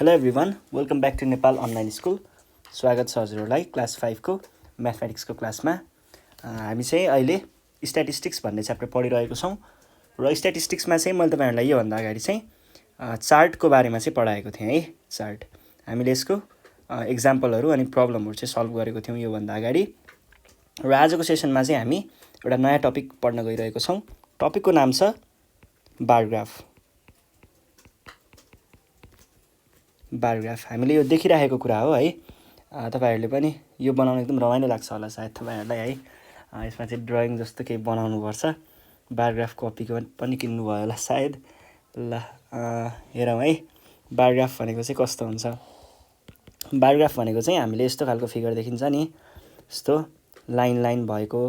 Hello everyone, welcome back to Nepal online school. स्वागत छ हजुरहरूलाई क्लास 5 को म्याथमेटिक्सको क्लासमा। हामी चाहिँ अहिले स्ट्याटिस्टिक्स भन्ने च्याप्टर पढिरहेको छौँ र स्ट्याटिस्टिक्समा चाहिँ मैले तपाईँहरूलाई योभन्दा अगाडि चाहिँ चार्टको बारेमा चाहिँ पढाएको थिएँ है। चार्ट हामीले यसको एक्जाम्पलहरू अनि प्रब्लमहरू चाहिँ सल्भ गरेको थियौँ योभन्दा अगाडि। र आजको सेसनमा चाहिँ हामी एउटा नयाँ टपिक पढ्न गइरहेको छौँ। टपिकको नाम छ बार ग्राफ। बार ग्राफ हामीले यो देखिरहेको कुरा हो है। तपाईहरूले पनि यो बनाउन एकदम रमाइलो लाग्छ होला सायद तपाईहरूलाई है। यसमा चाहिँ ड्रइङ जस्तो केही बनाउनुपर्छ। बार ग्राफ कपीको पनि किन्नुभयो होला सायद। ल हेरौँ है, बार ग्राफ भनेको चाहिँ कस्तो हुन्छ। बार ग्राफ भनेको चाहिँ हामीले यस्तो खालको फिगर देखिन्छ नि, यस्तो लाइन लाइन भएको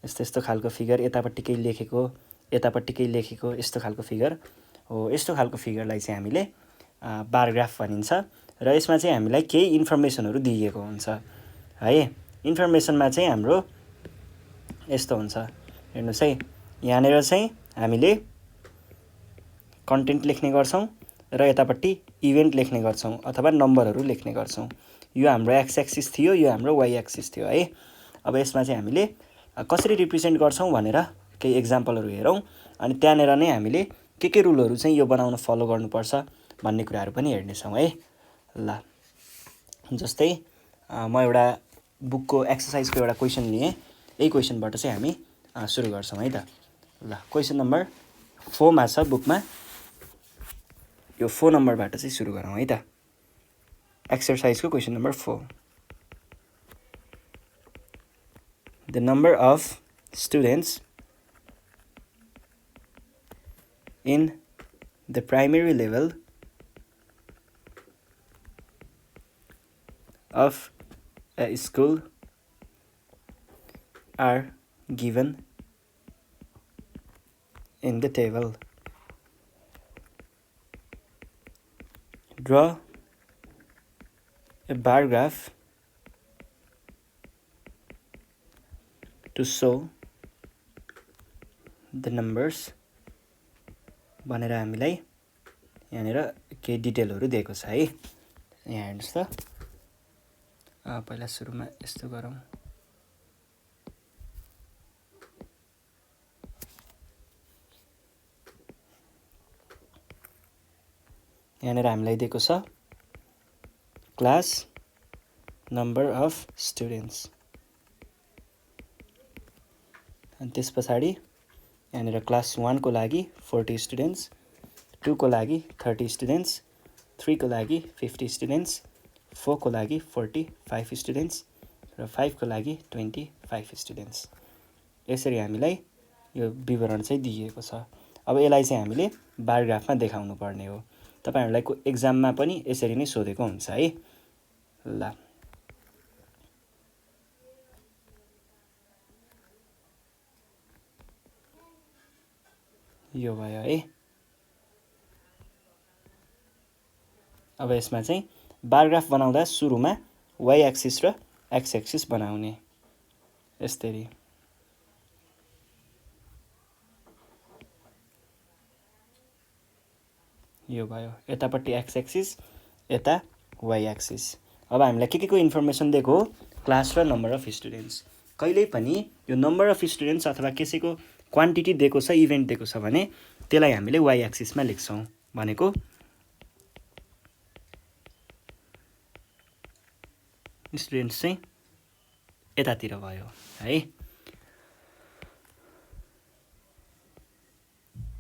यस्तो यस्तो खालको फिगर, यतापट्टि केही लेखेको यतापट्टि केही लेखेको यस्तो खालको फिगर हो। यस्तो खालको फिगरलाई चाहिँ हामीले बार ग्राफ भनिन्छ। र यसमा चाहिँ हामीलाई केही इन्फर्मेसनहरू दिइएको हुन्छ है। इन्फर्मेसनमा चाहिँ हाम्रो यस्तो हुन्छ, हेर्नुहोस् है। यहाँनिर चाहिँ हामीले कन्टेन्ट लेख्ने गर्छौँ र यतापट्टि इभेन्ट लेख्ने गर्छौँ अथवा नम्बरहरू लेख्ने गर्छौँ। यो हाम्रो एक्स एक्सिस थियो, यो हाम्रो वाइ एक्सिस थियो है। अब यसमा चाहिँ हामीले कसरी रिप्रेजेन्ट गर्छौँ भनेर केही एक्जाम्पलहरू हेरौँ। अनि त्यहाँनिर नै हामीले के रुलहरू चाहिँ यो बनाउन फलो गर्नुपर्छ भन्ने कुराहरू पनि हेर्नेछौँ है। ल जस्तै म एउटा बुकको एक्सर्साइजको एउटा क्वेसन लिएँ। यही क्वेसनबाट चाहिँ हामी सुरु गर्छौँ है त। ल क्वेसन नम्बर 4 मा छ बुकमा। यो 4 नम्बरबाट चाहिँ सुरु गरौँ है त। एक्सर्साइजको question number 4। The number of students in the primary level of a school are given in the table. Draw a bar graph to show the numbers भनेर हामीलाई यहाँनिर केही डिटेलहरू दिएको छ है। यहाँ हेर्नुहोस् त। पहिला सुरुमा यस्तो गरौँ। यहाँनिर हामीलाई दिएको छ क्लास नम्बर अफ स्टुडेन्ट्स। अनि त्यस पछाडि यहाँनिर क्लास 1 को लागि 40 स्टुडेन्ट्स, 2 को लागि 30 स्टुडेन्ट्स, 3 को लागि 50 स्टुडेन्ट्स, 4 को लागि 45 स्टुडेन्ट्स र 5 को लागि 25 स्टुडेन्ट्स। यसरी हामीलाई यो विवरण चाहिँ दिइएको छ। अब यसलाई चाहिँ हामीले बार ग्राफमा देखाउनु पर्ने हो। तपाईहरूलाई एक्जाममा पनि यसरी नै सोधेको हुन्छ है। ल यो भयो है। अब यसमा चाहिँ बार ग्राफ बनाउँदा सुरुमा वाइ एक्सिस र एक्स एक्सिस बनाउने। यसरी यो भयो, यतापट्टि एक्स एक्सिस, यता वाइ एक्सिस। अब हामीलाई के को इन्फर्मेसन दिएको हो? क्लास र नम्बर अफ स्टुडेन्ट्स। कहिल्यै पनि यो नम्बर अफ स्टुडेन्ट्स अथवा कसैको क्वान्टिटी दिएको छ, इभेन्ट दिएको छ भने त्यसलाई हामीले वाइ एक्सिसमा लेख्छौँ। भनेको स्टुडेन्ट्स चाहिँ यतातिर भयो है,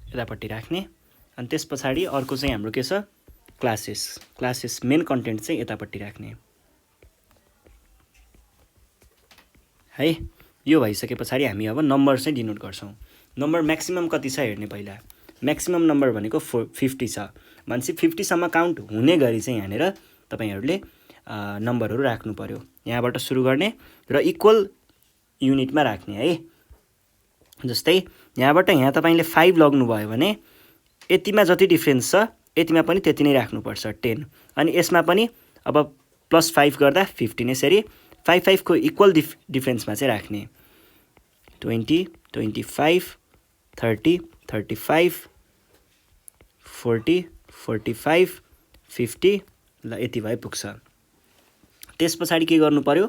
यतापट्टि राख्ने। अनि त्यस पछाडि अर्को चाहिँ हाम्रो के छ? क्लासेस मेन कन्टेन्ट चाहिँ यतापट्टि राख्ने है। यो भइसके पछाडि हामी अब नम्बर चाहिँ डिनोट गर्छौँ। नम्बर म्याक्सिमम कति छ हेर्ने। पहिला म्याक्सिमम नम्बर भनेको 50 छ। भनेपछि 50 सम्म काउन्ट हुने गरी चाहिँ यहाँनिर तपाईहरूले नम्बरहरू राख्नु पर्यो। यहाँबाट सुरु गर्ने र इक्वल युनिटमा राख्ने है। जस्तै यहाँबाट यहाँ तपाईँले 5 लग्नुभयो भने यतिमा जति डिफ्रेन्स छ यतिमा पनि त्यति नै राख्नुपर्छ, 10। अनि यसमा पनि अब +5 गर्दा 15। यसरी 5 को इक्वल डिफ्रेन्समा चाहिँ राख्ने। 20, 25, 30, 35, 40, 45, 50 ल यति भए पुग्छ। त्यस पछाडि के गर्नु पर्यो,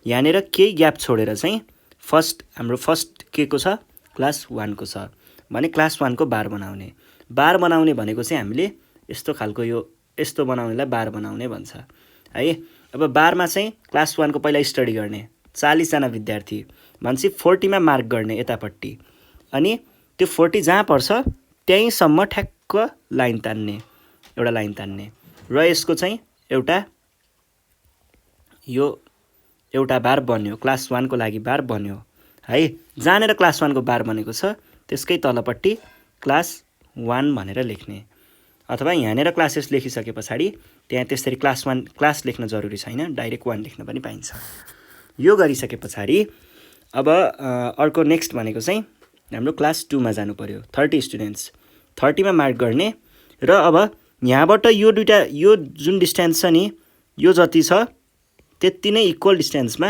यहाँनिर केही ग्याप छोडेर चाहिँ हाम्रो फर्स्ट के को छ, क्लास 1 को छ भने क्लास 1 को बार बनाउने। बार बनाउने भनेको चाहिँ हामीले यस्तो खालको यस्तो बनाउनेलाई बार बनाउने भन्छ है। अब बारमा चाहिँ क्लास 1 को पहिला स्टडी गर्ने 40 जना विद्यार्थी भनेपछि 40 मा मार्क गर्ने यतापट्टि, अनि त्यो 40 जहाँ पर्छ त्यहीँसम्म ठ्याक्क लाइन तान्ने, एउटा लाइन तान्ने, र यसको चाहिँ एउटा बार बन्यो, क्लास 1 को लागि बार बन्यो है। जहाँनिर क्लास 1 को बार बनेको छ त्यसकै तलपट्टि क्लास 1 भनेर लेख्ने, अथवा यहाँनिर क्लासेस लेखिसके पछाडि त्यहाँ त्यसरी क्लास 1 क्लास लेख्न जरुरी छैन, डाइरेक्ट 1 लेख्न पनि पाइन्छ। यो गरिसके पछाडि अब अर्को नेक्स्ट भनेको चाहिँ हाम्रो क्लास 2 मा जानु पर्यो। 30 स्टुडेन्ट्स 30 मा मार्क गर्ने, र अब यहाँबाट यो जुन डिस्टेन्स छ नि, यो जति छ त्यति नै इक्वल डिस्टेन्समा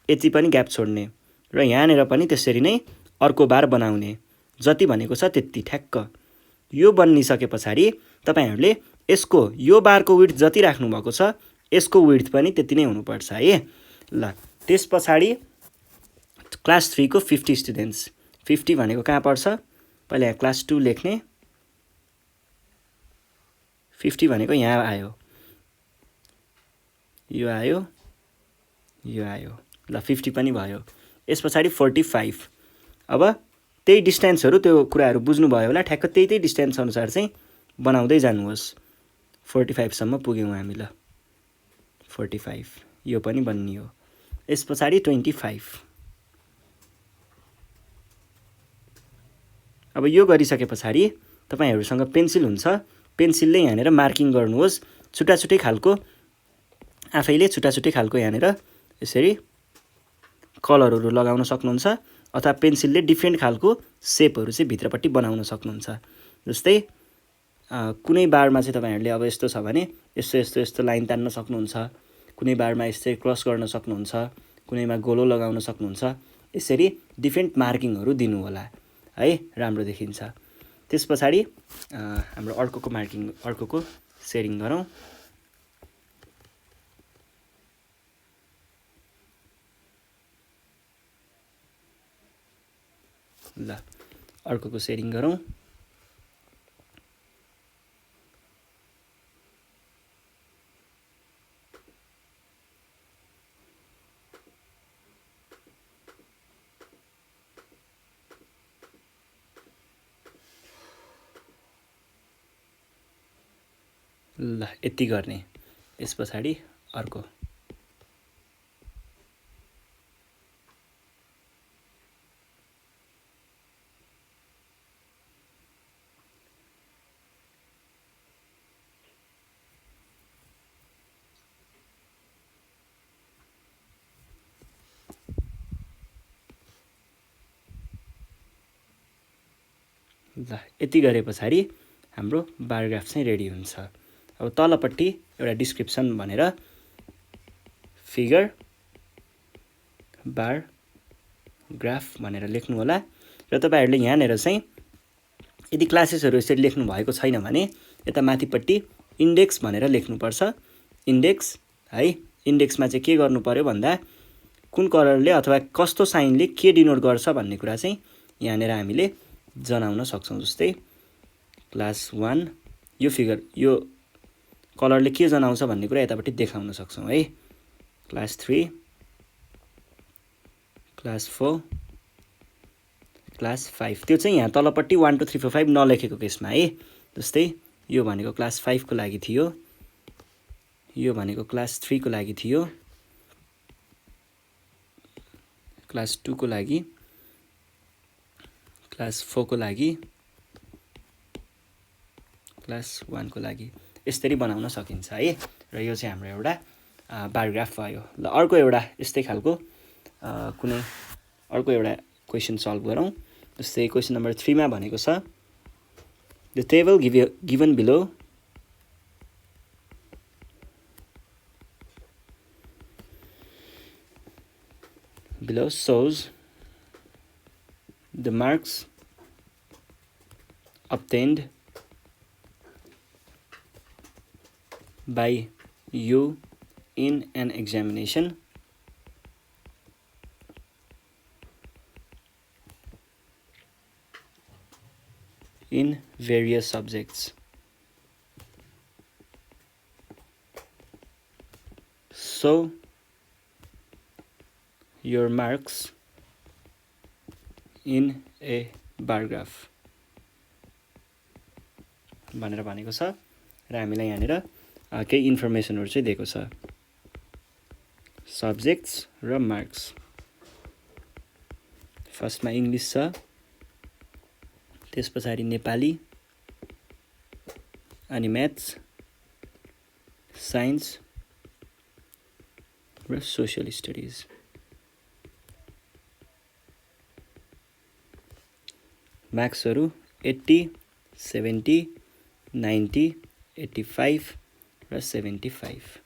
यति पनि ग्याप छोड्ने, र यहाँनिर पनि त्यसरी नै अर्को बार बनाउने, जति भनेको छ त्यति ठ्याक्क। यो बनिसके पछाडि तपाईहरुले यसको यो बारको विड्थ जति राख्नु भएको छ यसको विड्थ पनि त्यति नै हुनुपर्छ है। ल त्यस पछाडि क्लास 3 को 50 स्टुडेन्ट्स, 50 भनेको कहाँ पर्छ, पहिला यहाँ क्लास 2 लेख्ने, 50 भनेको यहाँ आयो, यो आयो, यो आयो, ल 50 पनि भयो। यस पछाडि 45। अब त्यही डिस्टेन्सहरु, त्यो कुराहरु बुझ्नु भयो होला, ठ्याक्क त्यही डिस्टेन्स अनुसार चाहिँ बनाउँदै जानुहोस्। 45 सम्म पुग्यौं हामी। ल 45 यो पनि बन्नियो। यस पछाडि 25। अब यो गरिसके पछाडि तपाईहरुसँग पेन्सिल हुन्छ, पेन्सिलले यहाँनिर मार्किङ गर्नुहोस्, छुट्टा-छुट्टै खालको, आफैले छुट्टा-छुट्टै खालको यहाँनिर यसरी कलरहरु लगाउन सक्नुहुन्छ, अथवा पेन्सिलले डिफ्रेन्ट खालको शेपहरु चाहिँ भित्रपट्टि बनाउन सक्नुहुन्छ। जस्तै कुनै बारमा चाहिँ तपाईहरुले अब यस्तो छ भने यस्तो लाइन तान्न सक्नुहुन्छ, कुनै बारमा यसरी क्रस गर्न सक्नुहुन्छ, कुनैमा गोलो लगाउन सक्नुहुन्छ। यसरी डिफ्रेन्ट मार्किङहरु दिनु होला है, राम्रो देखिन्छ। त्यसपछाडि हाम्रो अर्कोको सेयरिङ गरौँ। ल अर्कोको सेयरिङ गरौँ। ल यति गर्ने। यस पछाडि अर्को। ल यति गरे पछाडि हाम्रो बार ग्राफ चाहिँ रेडी हुन्छ। अब तलपट्टि एउटा डिस्क्रिप्सन भनेर फिगर बार ग्राफ भनेर लेख्नु होला, र तपाईहरुले यहाँनिर चाहिँ यदि क्लासेसहरु यसरी लेख्नु भएको छैन भने यता माथिपट्टि इन्डेक्स भनेर लेख्नुपर्छ। इन्डेक्स है, इन्डेक्समा चाहिँ के गर्नु पर्यो भन्दा कुन कलरले अथवा कस्तो साइनले के डिनोट गर्छ भन्ने कुरा चाहिँ यहाँनिर हामीले जनाउन सक्छौं। जस्तै क्लास 1 यो फिगर यो कलरले के जनाउँछ भन्ने कुरा यतापट्टि देखाउन सक्छौं है। क्लास 3, क्लास 4, क्लास 5, त्यो चाहिँ यहाँ तलपट्टि 1 2 3 4 5 नलेखेको केसमा है। जस्तै यो भनेको क्लास 5 को लागि थियो, यो भनेको क्लास 3 को लागि थियो, क्लास 2 को लागि, क्लास 4 को लागि, क्लास 1 को लागि, यसरी बनाउन सकिन्छ है। र यो चाहिँ हाम्रो एउटा बार ग्राफ भयो। ल अर्को एउटा यस्तै खालको कुनै अर्को एउटा क्वेशन सल्भ गरौँ। जस्तै क्वेशन नम्बर 3 मा भनेको छ the table given below shows the marks obtained by you in an examination in various subjects. So your marks in a bar graph भनेर भनेको छ र हामीलाई यहाँनिर केही इन्फर्मेसनहरु चाहिँ दिएको छ सब्जेक्ट्स र मार्क्स फर्स्टमा इंग्लिश छ त्यसपछि नेपाली अनि म्याथ्स साइन्स र सोशल स्टडीज मार्क्सहरु 80 70 90 85 र 75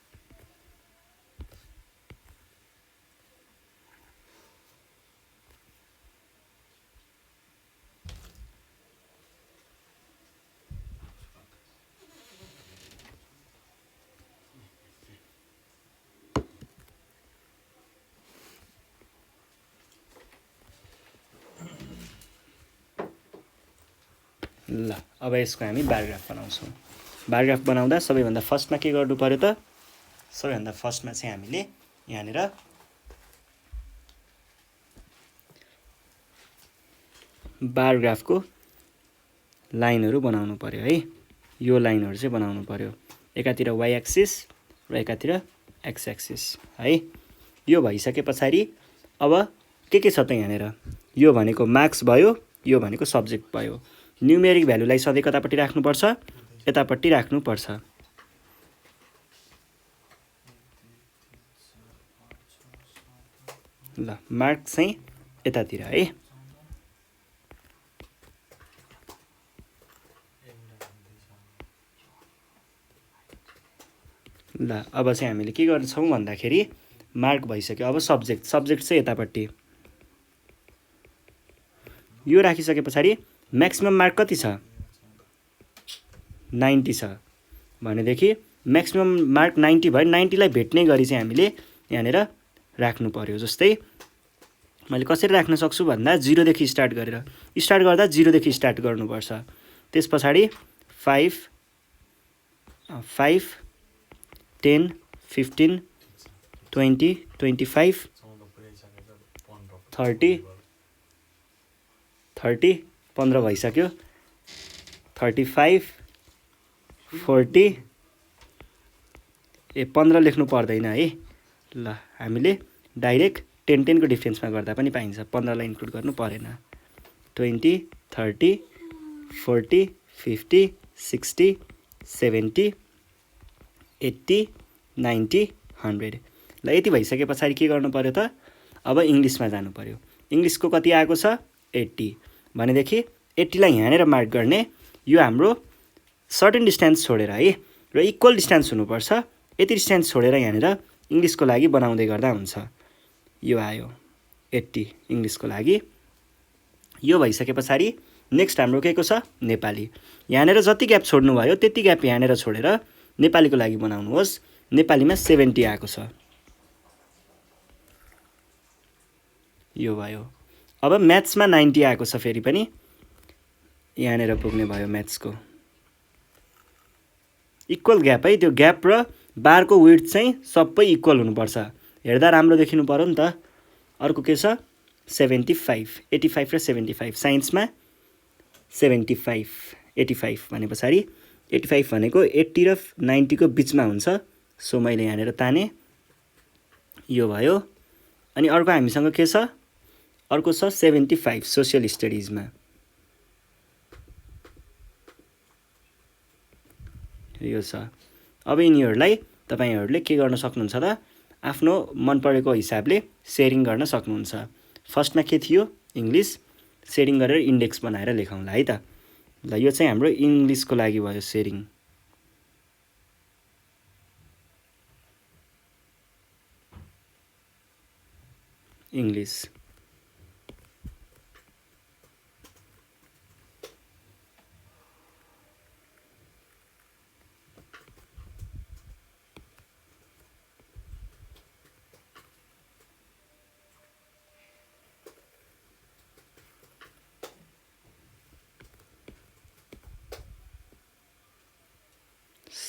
ल अब यसको हामी बार ग्राफ बनाउँछौं बार ग्राफ बनाउँदा सबैभन्दा फर्स्टमा के गर्नु पर्यो त सबैभन्दा फर्स्टमा चाहिँ हामीले यहाँनिर बार ग्राफको लाइनहरु बनाउनु पर्यो है यो लाइनहरु चाहिँ बनाउनु पर्यो एकातिर y एक्सिस र एकातिर x एक्सिस है यो भइसकेपछि अब के छ त यहाँनिर यो भनेको मार्क्स भयो यो भनेको सब्जेक्ट भयो न्यूमेरिक भ्यालुलाई सधैं कतापट्टि राख्नु पर्छ यतापट्टि राख्नु पर्छ ल मार्क चाहिँ यतातिर है ल अब चाहिँ हामीले के गर्छौं भन्दाखेरि मार्क भइसक्यो अब सब्जेक्ट चाहिँ यतापट्टि यो राखिसकेपछि म्याक्सिमम मार्क कति छ 90 छ भनेदेखि म्याक्सिमम मार्क 90 भयो 90 लाई भेट्ने गरी चाहिँ हामीले यहाँनिर राख्नु पर्यो जस्तै मैले कसरी राख्न सक्छु भन्दा 0 देखि स्टार्ट गर्दा 0 देखि स्टार्ट गर्नुपर्छ त्यसपछि 5 5 10 15 20 25 30 30 15 भइसक्यो 35 40 15 लेख्नु पर्दैन है ल हामीले डाइरेक्ट 10 10 को डिफरेन्समा गर्दा पनि पाइन्छ 15 लाई इन्क्लुड गर्नु परेन 20 30 40 50 60 70 80 90 100 ल यति भइसकेपछि के गर्नु पर्यो त अब इंग्लिशमा जानु पर्यो इंग्लिशको कति आएको छ 80 भनेदेखि 80 लाई यहाँनेर मार्क गर्ने यो हाम्रो सर्टेन डिस्टेन्स छोडेर है र इक्वल डिस्टेन्स हुनुपर्छ यति डिस्टेन्स छोडेर यहाँनेर इंग्लिशको लागि बनाउँदै गर्दा हुन्छ यो आयो 80 इंग्लिशको लागि यो भइसकेपछि नेक्स्ट हाम्रो के को छ नेपाली यहाँनेर जति ग्याप छोड्नु भयो त्यति ग्याप यहाँनेर छोडेर नेपालीको लागि बनाउनुहोस् नेपालीमा 70 आएको छ यो भयो अब म्याथ्समा 90 आएको छ फेरि पनि यहाँनेर पुग्ने भयो म्याथ्सको इक्वल ग्याप है त्यो ग्याप र बारको विड्थ चाहिँ सबै इक्वल हुनुपर्छ हेर्दा राम्रो देखिनु पर्यो नि त अर्को के छ 75 85 र 75 साइन्समा 75 85 भनेपछि 85 भनेको 80 र 90 को बीचमा हुन्छ सो मैले यहाँनेर ताने यो भयो अनि अर्को हामीसँग के छ अर्को छ 75 सोशल स्टडीजमा यो छ अब यिनीहरुलाई तपाईहरुले के गर्न सक्नुहुन्छ त आफ्नो मन परेको हिसाबले शेयरिङ गर्न सक्नुहुन्छ फर्स्टमा के थियो इंग्लिश शेयरिङ गरेर इन्डेक्स बनाएर लेखौँला है त ल यो चाहिँ हाम्रो इंग्लिशको लागि भयो शेयरिङ इंग्लिश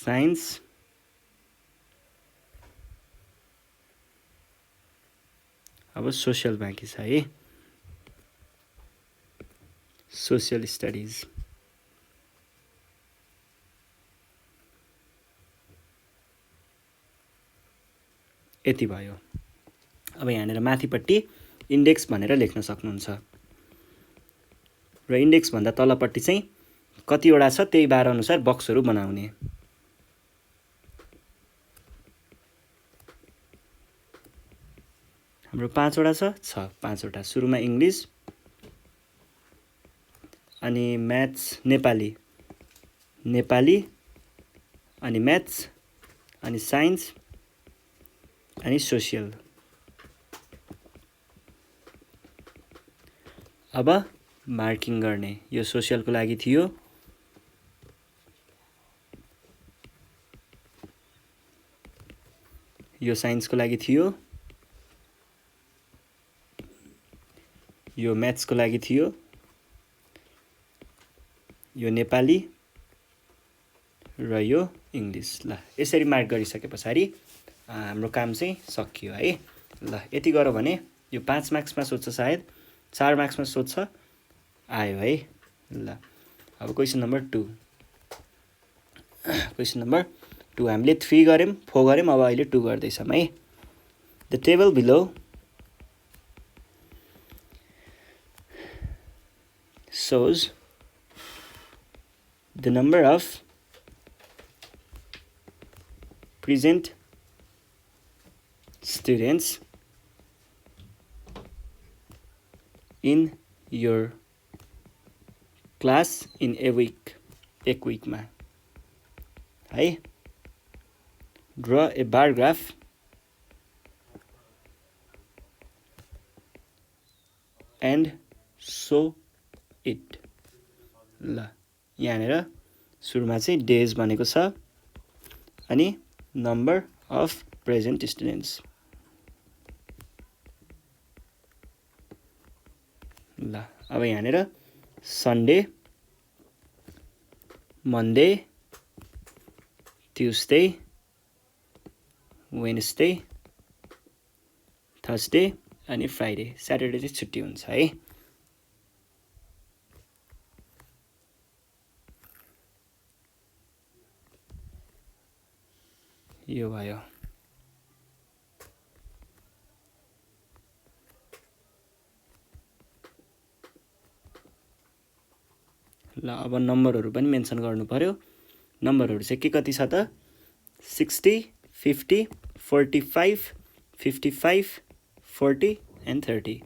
साइन्स, अब सोसियल बाँकी छ है, सोसियल स्टडिज। यति भयो। अब यहाँनिर माथिपट्टि इन्डेक्स भनेर लेख्न सक्नुहुन्छ र इन्डेक्स भन्दा तलपट्टि चाहिँ कतिवटा छ त्यही बार अनुसार बक्सहरू बनाउने। हाम्रो 5 वटा छ 5 वटा। सुरुमा इङ्ग्लिस, अनि म्याथ्स नेपाली, अनि म्याथ्स, अनि साइन्स, अनि सोसियल। अब मार्किङ गर्ने। यो सोसियलको लागि थियो, यो साइन्सको लागि थियो, यो म्याथ्सको लागि थियो, यो नेपाली र यो इङ्ग्लिस। ल यसरी मार्क गरिसके पछाडि हाम्रो काम चाहिँ सकियो है। ल यति गरौँ भने यो 5 मार्क्समा सोध्छ, सायद 4 मार्क्समा सोध्छ, आयो है। ल अब क्वेसन नम्बर 2। क्वेसन नम्बर 2 हामीले 3 गऱ्यौँ, 4 गऱ्यौँ, अब अहिले 2 गर्दैछौँ है। The table below shows the number of present students in your class in a week, एक weekमा है। Draw a bar graph and show it। ल यहाँनिर सुरुमा चाहिँ डेज भनेको छ, अनि नम्बर अफ प्रेजेन्ट स्टुडेन्ट्स। ल अब यहाँनिर Sunday, Monday, Tuesday, Wednesday, Thursday अनि फ्राइडे। स्याटरडे चाहिँ छुट्टी हुन्छ है। यो भयो। ल अब नम्बरहरू पनि मेन्सन गर्नु पर्यो। नम्बरहरू चाहिँ के कति छ त 60, 50, 45, 55, 40 एन्ड 30।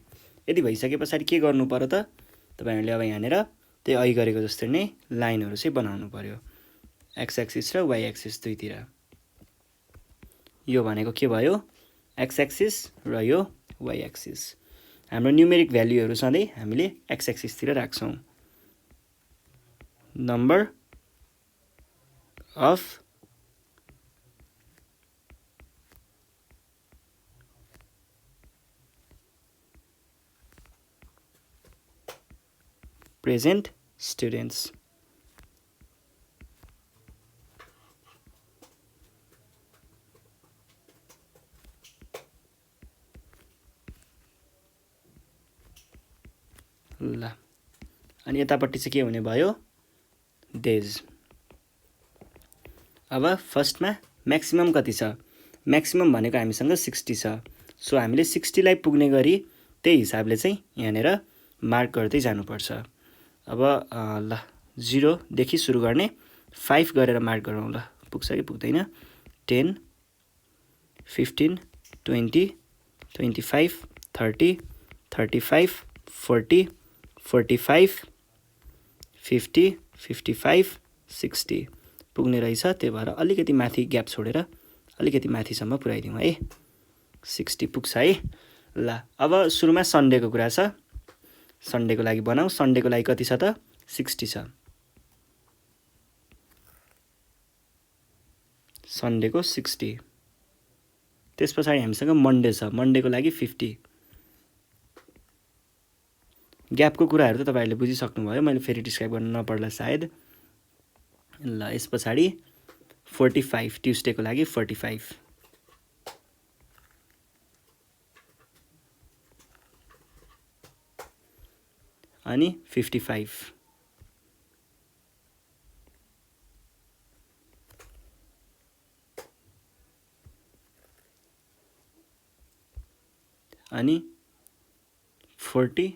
यदि भइसके पछाडि के गर्नु पर्यो त तपाईहरुले अब यहाँनिर त्यही अघि गरेको जस्तै नै लाइनहरू चाहिँ बनाउनु पर्यो, एक्स एक्सिस र वाइ एक्सिस दुईतिर। यो भनेको के भयो, एक्स एक्सिस र यो वाइ एक्सिस। हाम्रो न्युमेरिक भ्यालुहरू सधैँ हामीले एक्स एक्सिसतिर राख्छौँ। Number of present students। ल अनि यतापट्टि चाहिँ के हुने भयो, डेज। अब फर्स्टमा म्याक्सिमम कति छ, म्याक्सिमम भनेको हामीसँग 60 छ। सो हामीले 60 लाई पुग्ने गरी त्यही हिसाबले चाहिँ यहाँनिर मार्क गर्दै जानुपर्छ। अब ल 0 देखि सुरु गर्ने, 5 गरेर मार्क गरौँ। ल पुग्छ कि पुग्दैन, 10, 15, 20, 25, 30, 35, 40, 45, 50, 55, 60 पुग्ने रहेछ। त्यही भएर अलिकति माथि ग्याप छोडेर अलिकति माथिसम्म पुर्याइदिउँ है। 60 पुग्छ है। ल अब सुरुमा सन्डेको कुरा छ, सन्डेको लागि बनाऊ। सन्डेको लागि कति छ त 60 छ। सन्डेको 60। त्यस पछाडि हामीसँग मन्डे छ, मन्डेको लागि 50। ग्यापको कुराहरू त तपाईहरुले बुझिसक्नु भयो, मैले फेरि डिस्क्राइब गर्न नपर्ला सायद। ल यस पछाडि 45 ट्युसडेको लागि 45 अनि 55 अनि 40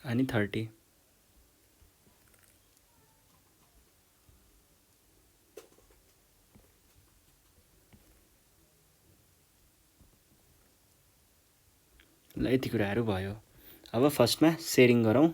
अनि 30 ल यति कुराहरू भयो। अब फर्स्टमा सेयरिङ गरौँ।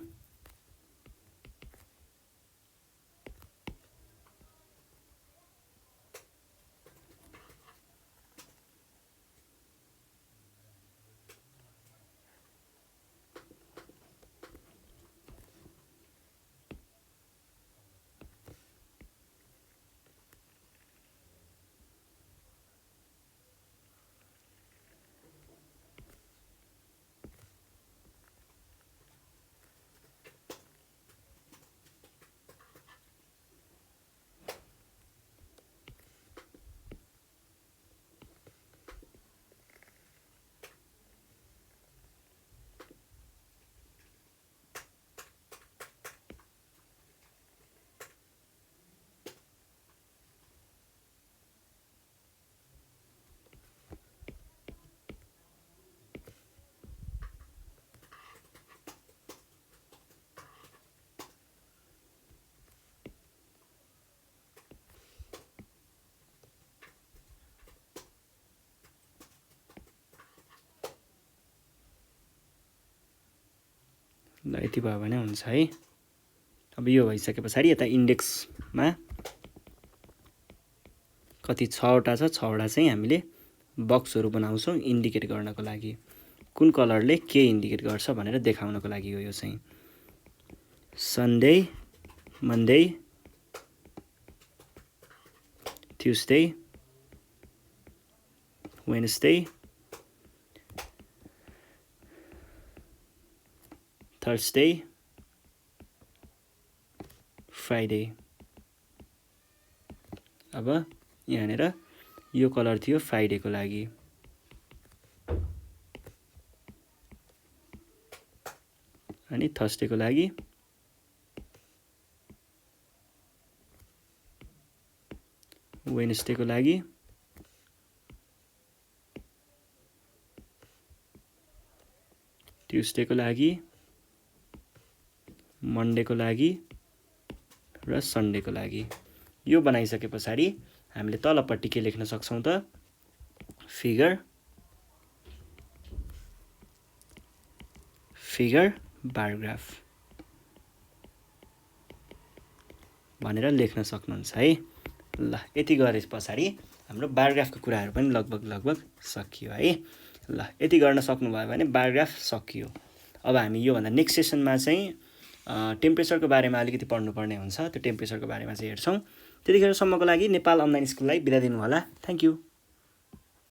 ल यति भयो भने हुन्छ है। अब यो भइसके पछाडि यता इन्डेक्समा कति 6वटा छ, 6वटा चाहिँ हामीले बक्सहरू बनाउँछौँ इन्डिकेट गर्नको लागि, कुन कलरले के इन्डिकेट गर्छ भनेर देखाउनको लागि हो। यो चाहिँ Sunday, Monday, Tuesday, Wednesday, Thursday, Friday. अब यहाँनिर यो कलर थियो फ्राइडेको लागि, अनि थर्सडेको लागि, वेडनेसडेको लागि, ट्युसडेको लागि, मन्डेको लागि र सन्डेको लागि। यो बनाइसके पछाडि हामीले तलपट्टि के लेख्न सक्छौँ त, फिगर बारग्राफ भनेर लेख्न सक्नुहुन्छ है। ल यति गरे पछाडि हाम्रो बारग्राफको कुराहरू पनि लगभग सकियो है। ल यति गर्न सक्नुभयो भने बारग्राफ सकियो। अब हामी योभन्दा नेक्स्ट सेसनमा चाहिँ टेम्परेचरको बारेमा अलिकति पढ्नुपर्ने हुन्छ। त्यो टेम्परेचरको बारेमा चाहिँ हेर्छौँ। त्यतिखेरसम्मको लागि नेपाल अनलाइन स्कुललाई बिदा दिनु होला। Thank you.